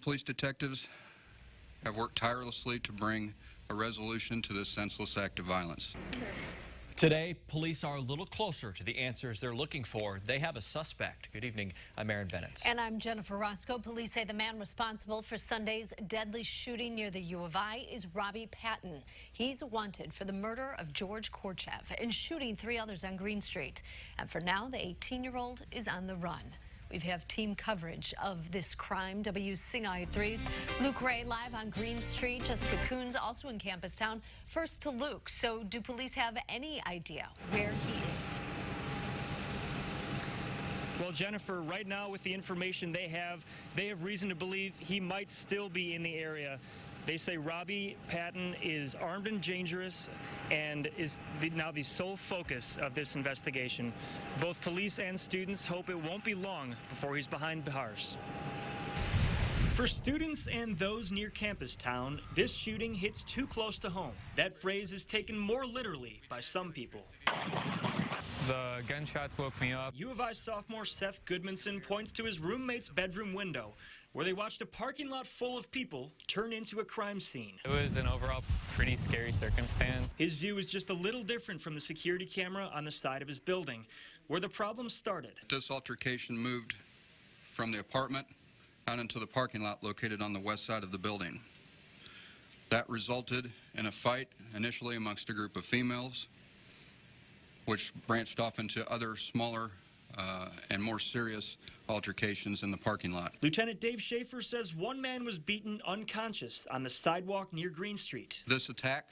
Police detectives have worked tirelessly to bring a resolution to this senseless act of violence. Today, police are a little closer to the answers they're looking for. They have a suspect. Good evening. I'm Aaron Bennett. And I'm Jennifer Roscoe. Police say the man responsible for Sunday's deadly shooting near the U of I is Robbie Patton. He's wanted for the murder of George Korchev and shooting 3 others on Green Street. And for now, the 18-year-old is on the run. We have team coverage of this crime. WCIA3's Luke Ray live on Green Street. Jessica Coons also in Campus Town. First to Luke. So do police have any idea where he is? Well, Jennifer, right now with the information they have reason to believe he might still be in the area. They say Robbie Patton is armed and dangerous and is now the sole focus of this investigation. Both police and students hope it won't be long before he's behind bars. For students and those near Campus Town, this shooting hits too close to home. That phrase is taken more literally by some people. The gunshots woke me up. U of I sophomore Seth Goodmanson points to his roommate's bedroom window, where they watched a parking lot full of people turn into a crime scene. It was an overall pretty scary circumstance. His view is just a little different from the security camera on the side of his building, where the problem started. This altercation moved from the apartment out into the parking lot located on the west side of the building. That resulted in a fight initially amongst a group of females, which branched off into other smaller and more serious altercations in the parking lot. Lieutenant Dave Schaefer says one man was beaten unconscious on the sidewalk near Green Street. This attack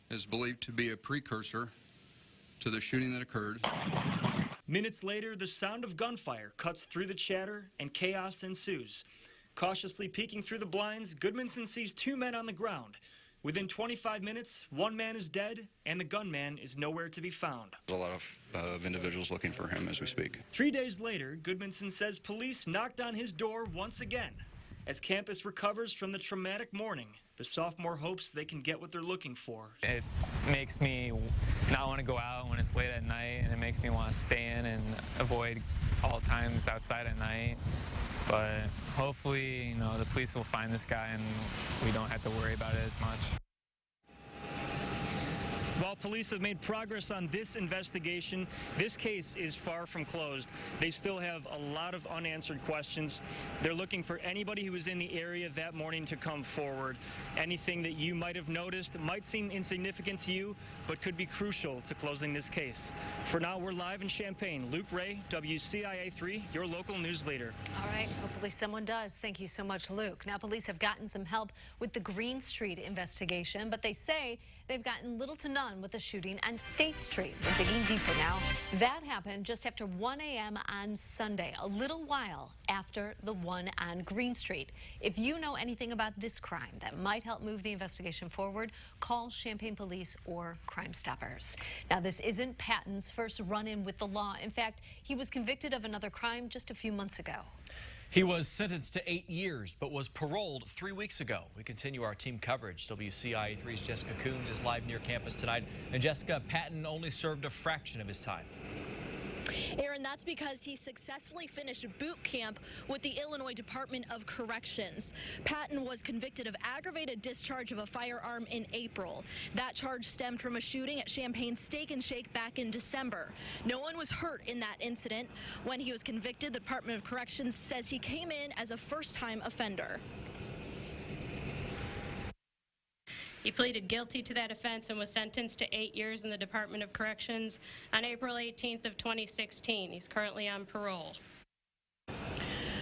is believed to be a precursor to the shooting that occurred. Minutes later, the sound of gunfire cuts through the chatter and chaos ensues. Cautiously peeking through the blinds, Goodmanson sees 2 men on the ground. Within 25 minutes, 1 man is dead, and the gunman is nowhere to be found. There's a lot of individuals looking for him as we speak. 3 days later, Goodmanson says police knocked on his door once again. As campus recovers from the traumatic morning, the sophomore hopes they can get what they're looking for. It makes me not want to go out when it's late at night, and it makes me want to stay in and avoid all times outside at night. But hopefully, the police will find this guy and we don't have to worry about it as much. While police have made progress on this investigation, this case is far from closed. They still have a lot of unanswered questions. They're looking for anybody who was in the area that morning to come forward. Anything that you might have noticed might seem insignificant to you, but could be crucial to closing this case. For now, we're live in Champaign. Luke Ray, WCIA3, your local news leader. All right, hopefully someone does. Thank you so much, Luke. Now, police have gotten some help with the Green Street investigation, but they say they've gotten little to none with the shooting on State Street. We're digging deeper now. That happened just after 1 a.m. on Sunday, a little while after the one on Green Street. If you know anything about this crime that might help move the investigation forward, call Champaign Police or Crime Stoppers. Now, this isn't Patton's first run-in with the law. In fact, he was convicted of another crime just a few months ago. He was sentenced to 8 years, but was paroled 3 weeks ago. We continue our team coverage. WCIA3's Jessica Coons is live near campus tonight. And Jessica, Patton only served a fraction of his time. Aaron, that's because he successfully finished boot camp with the Illinois Department of Corrections. Patton was convicted of aggravated discharge of a firearm in April. That charge stemmed from a shooting at Champaign Steak and Shake back in December. No one was hurt in that incident. When he was convicted, the Department of Corrections says he came in as a first-time offender. He pleaded guilty to that offense and was sentenced to 8 years in the Department of Corrections on April 18th of 2016. He's currently on parole.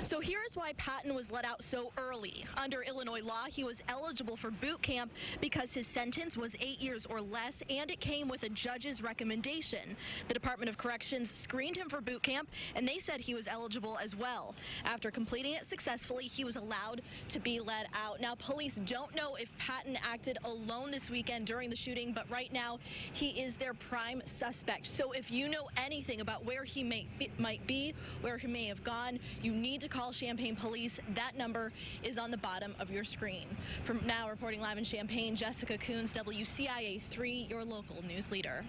So here's why Patton was let out so early. Under Illinois law, he was eligible for boot camp because his sentence was 8 years or less, and it came with a judge's recommendation. The Department of Corrections screened him for boot camp, and they said he was eligible as well. After completing it successfully, he was allowed to be let out. Now, police don't know if Patton acted alone this weekend during the shooting, but right now, he is their prime suspect. So if you know anything about where he might be, where he may have gone, you need to call Champaign Police. That number is on the bottom of your screen. From now, reporting live in Champaign, Jessica Coons, WCIA3, your local news leader.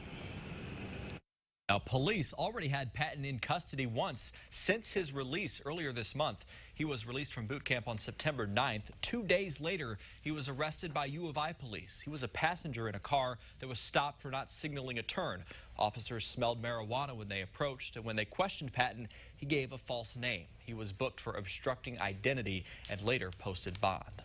Now, police already had Patton in custody once since his release earlier this month. He was released from boot camp on September 9th. 2 days later, he was arrested by U of I police. He was a passenger in a car that was stopped for not signaling a turn. Officers smelled marijuana when they approached, and when they questioned Patton, he gave a false name. He was booked for obstructing identity and later posted bond.